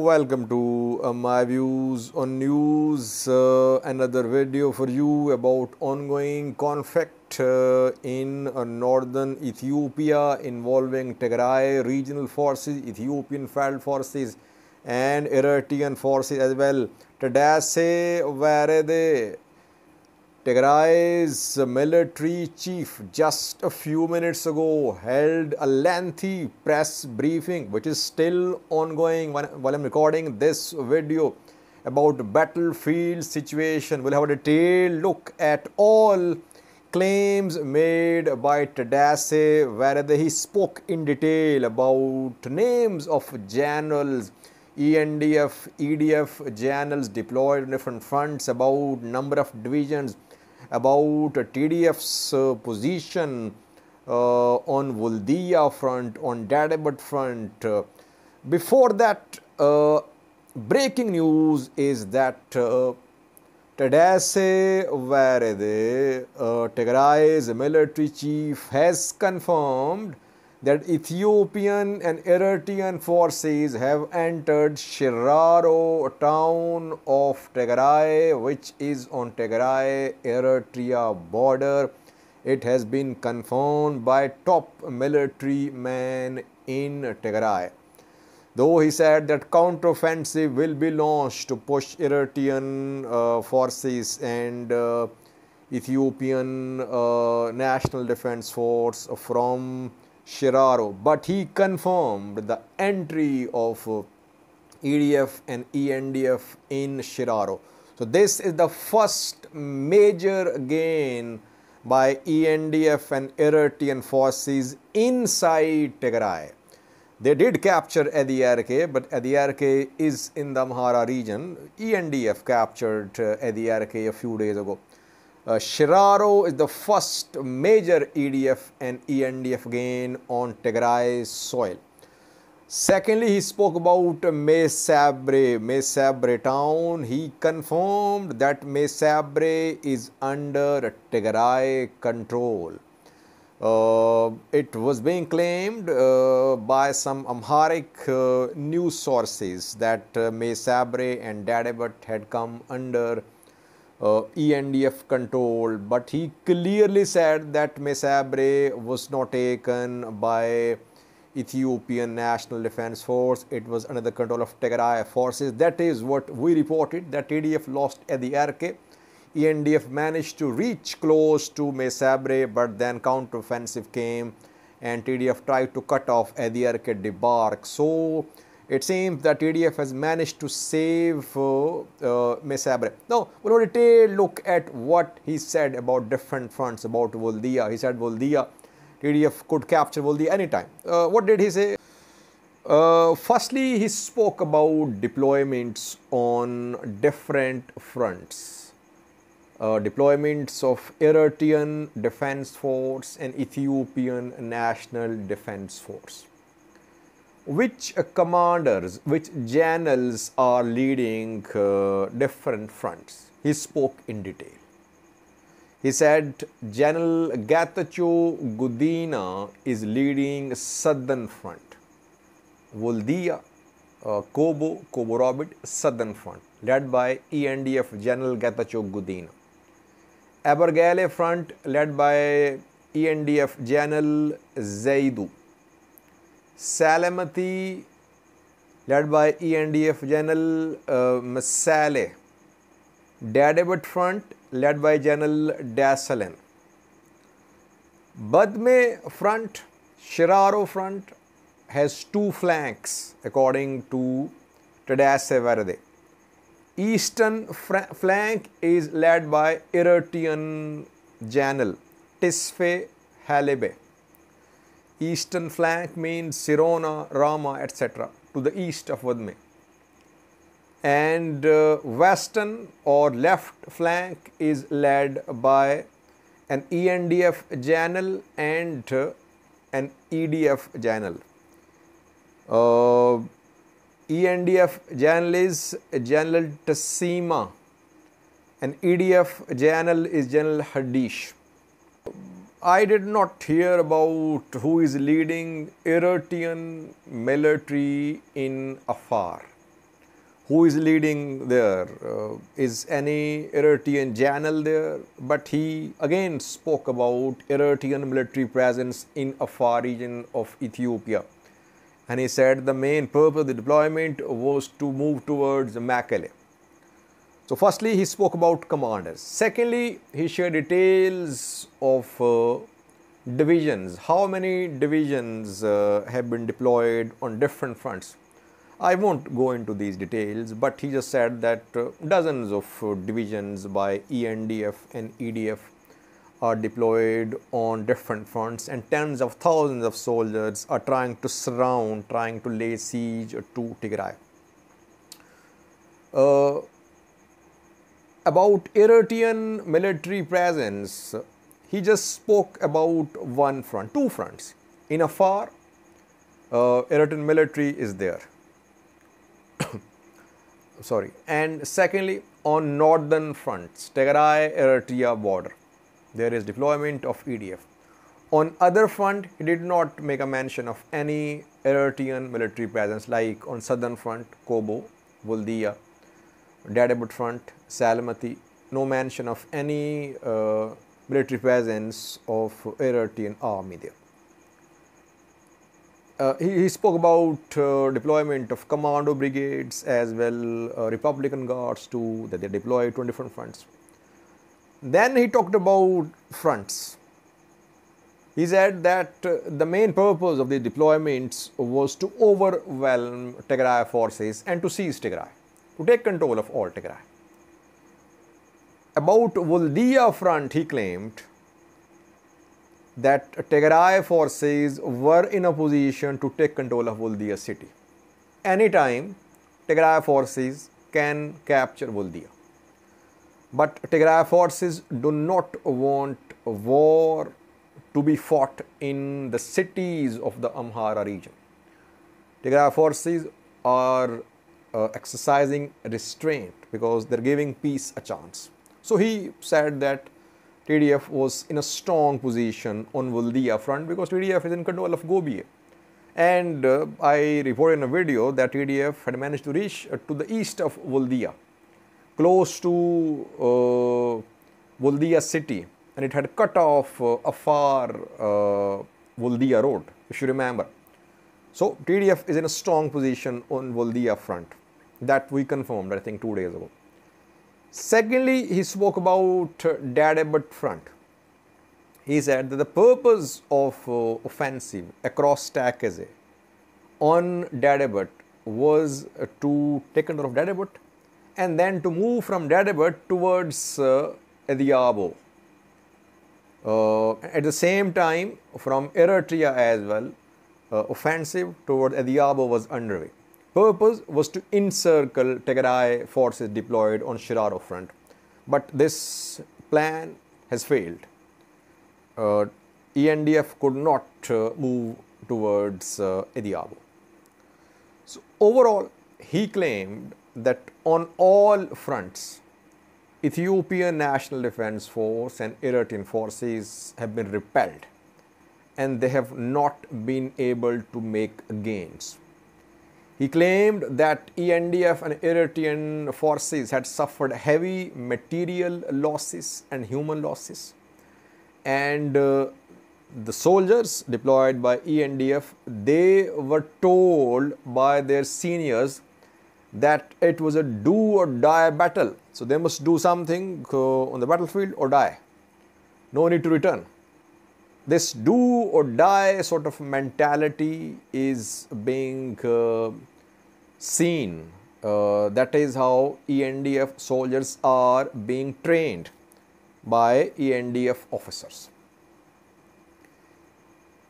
Welcome to my views on news. Another video for you about ongoing conflict in northern Ethiopia involving Tigray regional forces, Ethiopian Federal Forces, and Eritrean forces as well. TDF Werede, Tigray's military chief, just a few minutes ago held a lengthy press briefing which is still ongoing while I'm recording this video about battlefield situation. We'll have a detailed look at all claims made by TDF Werede. He spoke in detail about names of generals, ENDF, EDF generals deployed on different fronts, about number of divisions, about TDF's position on Woldia front, on Dadabad front. Before that, breaking news is that TDF Werede, Tigray's military chief, has confirmed that Ethiopian and Eritrean forces have entered Sheraro town of Tigray, which is on Tigray-Eritrea border. It has been confirmed by top military man in Tigray. Though he said that counteroffensive will be launched to push Eritrean forces and Ethiopian National Defense Force from Sheraro, but he confirmed the entry of EDF and ENDF in Sheraro. So this is the first major gain by ENDF and Eritrean forces inside Tigray. They did capture Edirke, but Edirke is in the Amhara region. ENDF captured Edirke a few days ago. Sheraro is the first major EDF and ENDF gain on Tigray soil. Secondly, he spoke about Mesabre town. He confirmed that Mesabre is under Tigray control. It was being claimed by some Amharic news sources that Mesabre and Dadabad had come under ENDF control, but he clearly said that Mesabre was not taken by Ethiopian National Defense Force. It was under the control of Tigray forces. That is what we reported, that TDF lost Edirke. ENDF managed to reach close to Mesabre, but then counteroffensive came and TDF tried to cut off Edirke debark. So it seems that TDF has managed to save Mesabre. Now, we'll have a detailed look at what he said about different fronts, about Woldia. He said Woldia, TDF could capture Woldia anytime. What did he say? Firstly, he spoke about deployments on different fronts. Deployments of Eritrean Defense Force and Ethiopian National Defense Force. Which commanders, which generals are leading different fronts? He spoke in detail. He said General Getachew Gudina is leading southern front. Woldia, Kobo Robid, southern front, led by ENDF General Getachew Gudina. Abergale front, led by ENDF General Zaidu. Salamati, led by ENDF General Masale. Dadabad front, led by General Dasalen. Badme front, Sheraro front, has two flanks according to TDF Werede. Eastern flank is led by Eritrean General Tisfe Halebe. Eastern flank means Sirona, Rama, etc. to the east of Vadme. And western or left flank is led by an ENDF general and an EDF general. ENDF general is General Tassima and EDF general is General Hadish. I did not hear about who is leading Eritrean military in Afar. who is leading there? Is any Eritrean general there? But he again spoke about Eritrean military presence in a far region of Ethiopia. And he said the main purpose of the deployment was to move towards Mekelle. So firstly, he spoke about commanders. Secondly, he shared details of divisions. How many divisions have been deployed on different fronts? I won't go into these details, but he just said that dozens of divisions by ENDF and EDF are deployed on different fronts, and tens of thousands of soldiers are trying to surround, trying to lay siege to Tigray. About Eritrean military presence, he just spoke about one front, two fronts. In Afar, Eritrean military is there. Sorry. And secondly, on northern fronts, Tigray Eritrea border, there is deployment of EDF. On other front, he did not make a mention of any Eritrean military presence, like on southern front, Kobo, Woldia, Dadabut front, Salamati. No mention of any military presence of Eritrean army there. He spoke about deployment of commando brigades as well, Republican Guards too, that they deployed to different fronts. Then he talked about fronts. He said that the main purpose of the deployments was to overwhelm Tigray forces and to seize Tigray, to take control of all Tigray. About Woldia front, he claimed that Tigray forces were in a position to take control of Woldia city. Anytime Tigray forces can capture Woldia. But Tigray forces do not want war to be fought in the cities of the Amhara region. Tigray forces are exercising restraint because they're giving peace a chance. So he said that TDF was in a strong position on Woldia front because TDF is in control of Gobiye. And I reported in a video that TDF had managed to reach to the east of Woldia, close to Woldia city, and it had cut off Afar Woldia road, if you remember. So TDF is in a strong position on Woldia front. That we confirmed, I think, 2 days ago. Secondly, he spoke about Dadabut front. He said that the purpose of offensive across Stakeze on Dadabut was to take control of Dadabut and then to move from Dadabut towards Ediabo. At the same time, from Eritrea as well, offensive toward Ediabo was underway. Purpose was to encircle Tigray forces deployed on Sheraro front, but this plan has failed. ENDF could not move towards Ediabo. So overall, he claimed that on all fronts, Ethiopian National Defense Force and Eritrean forces have been repelled, and they have not been able to make gains. He claimed that ENDF and Eritrean forces had suffered heavy material losses and human losses. And the soldiers deployed by ENDF, they were told by their seniors that it was a do or die battle. So they must do something on the battlefield or die. No need to return. This do or die sort of mentality is being seen. That is how ENDF soldiers are being trained by ENDF officers.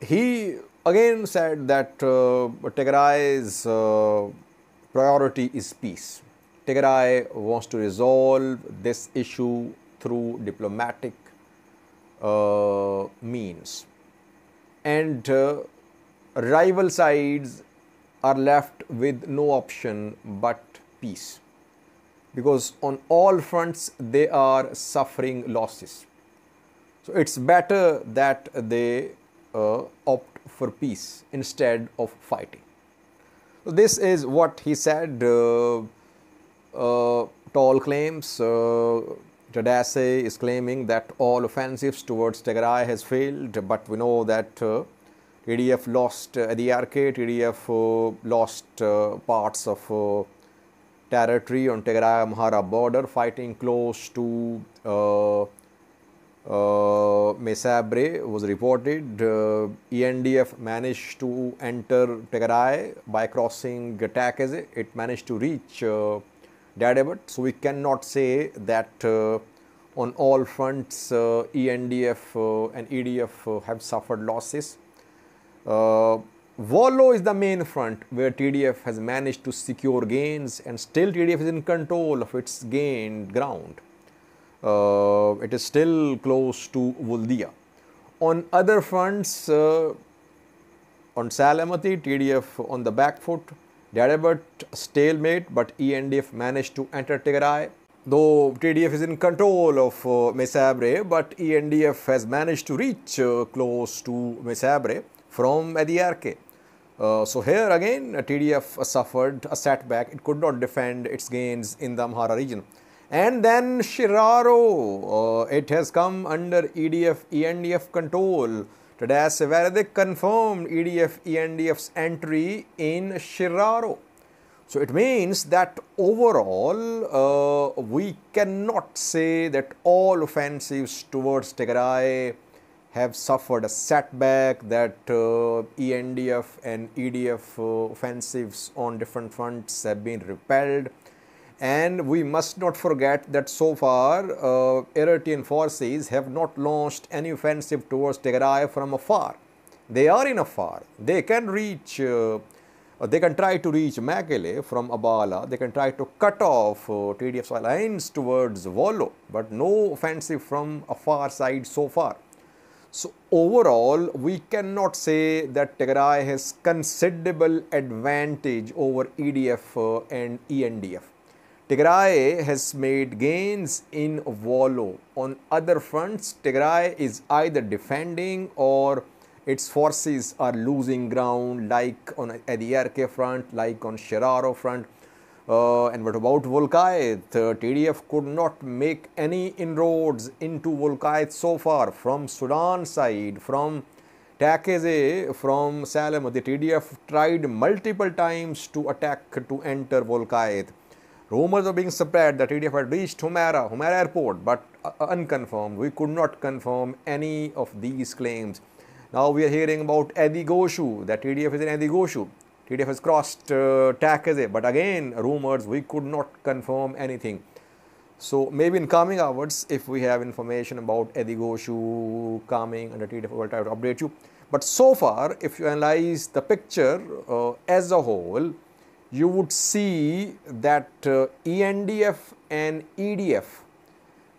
He again said that Tigray's priority is peace. Tigray wants to resolve this issue through diplomatic means, and rival sides are left with no option but peace, because on all fronts they are suffering losses. So it's better that they opt for peace instead of fighting. So this is what he said. tall claims. Tadesse is claiming that all offensives towards Tigray has failed, but we know that TDF lost Ediarke, TDF lost parts of territory on Tigray-Amhara border, fighting close to Mesabre was reported. ENDF managed to enter Tigray by crossing Takeze. It managed to reach Dadebut. So we cannot say that on all fronts ENDF and EDF have suffered losses. Wollo is the main front where TDF has managed to secure gains, and still TDF is in control of its gained ground. It is still close to Wuldia. On other fronts, on Salamati, TDF on the back foot, Dadebut stalemate, but ENDF managed to enter Tigray. Though TDF is in control of Mesabre, but ENDF has managed to reach close to Mesabre from Ediarke. So here again TDF suffered a setback. It could not defend its gains in the Amhara region. And then Sheraro, it has come under EDF ENDF control. TDF Werede confirmed EDF ENDF's entry in Sheraro. So it means that overall we cannot say that all offensives towards Tigray have suffered a setback, that ENDF and EDF offensives on different fronts have been repelled. And we must not forget that so far Eritrean forces have not launched any offensive towards Tigray from afar. They are in afar. They can reach, they can try to reach Mekele from Abala. They can try to cut off TDF's lines towards Wollo, but no offensive from a far side so far. So overall, we cannot say that Tigray has considerable advantage over EDF and ENDF. Tigray has made gains in Wollo. On other fronts, Tigray is either defending or its forces are losing ground, like on Ediarke front, like on Sheraro front. And what about Volkayth? TDF could not make any inroads into Volkayth so far from Sudan side, from Takeze, from Salem. The TDF tried multiple times to attack, to enter Volkayth. Rumors are being spread that TDF had reached Humera airport, but unconfirmed. We could not confirm any of these claims. Now we are hearing about Edigoshu, that TDF is in Edigoshu. TDF has crossed Takeze, but again rumors, we could not confirm anything. So maybe in coming hours, if we have information about Edigoshu coming under TDF, we'll try to update you. But so far, if you analyze the picture as a whole, you would see that ENDF and EDF,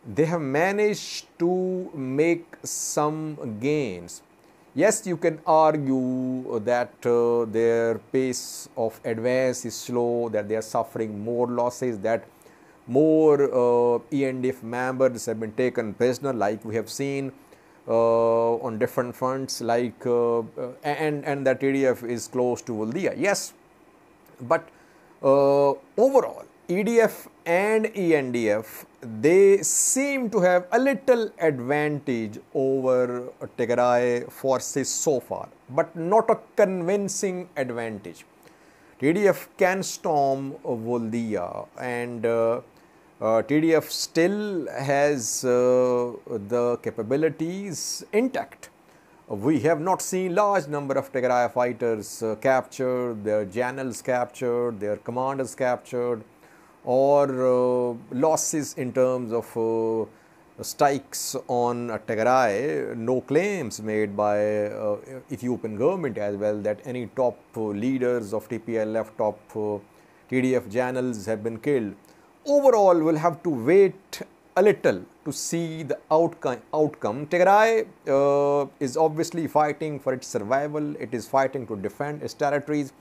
they have managed to make some gains. Yes, you can argue that their pace of advance is slow, that they are suffering more losses, that more ENDF members have been taken prisoner, like we have seen on different fronts, like and that TDF is close to Wuldia. Yes, but overall, EDF and ENDF, they seem to have a little advantage over Tigray forces so far, but not a convincing advantage. TDF can storm Wuldia, and TDF still has the capabilities intact. We have not seen large number of Tigray fighters captured, their generals captured, their commanders captured, or losses in terms of strikes on Tigray. No claims made by Ethiopian government as well that any top leaders of TPLF, top TDF generals have been killed. Overall, we'll have to wait a little to see the outcome. Tigray is obviously fighting for its survival. It is fighting to defend its territories.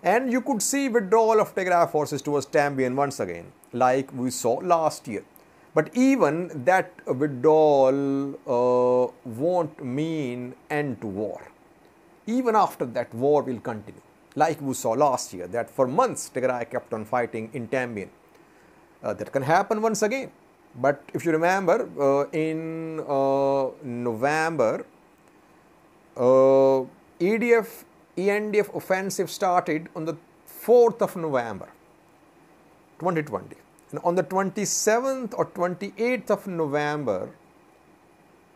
And you could see withdrawal of Tigray forces towards Tambian once again, like we saw last year. But even that withdrawal won't mean end to war. Even after that, war will continue, like we saw last year, that for months Tigray kept on fighting in Tambian. That can happen once again. But if you remember, in November, EDF ENDF offensive started on the 4th of November 2020. And on the 27th or 28th of November,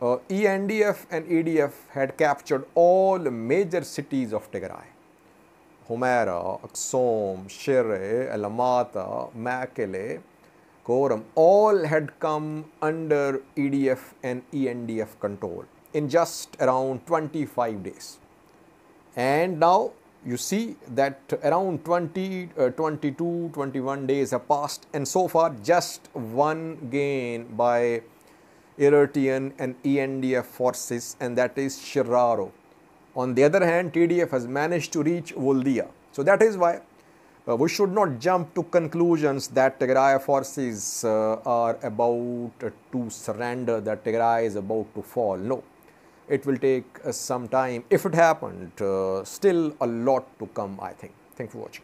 ENDF and EDF had captured all major cities of Tigray. Humera, Aksum, Shire, Alamata, Mekelle, Koram, all had come under EDF and ENDF control in just around 25 days. And now you see that around 22, 21 days have passed, and so far just one gain by Eritrean and ENDF forces, and that is Sheraro. On the other hand, TDF has managed to reach Woldia. So that is why we should not jump to conclusions that Tigray forces are about to surrender, that Tigray is about to fall. No, it will take some time. If it happened, still a lot to come, I think. Thanks for watching.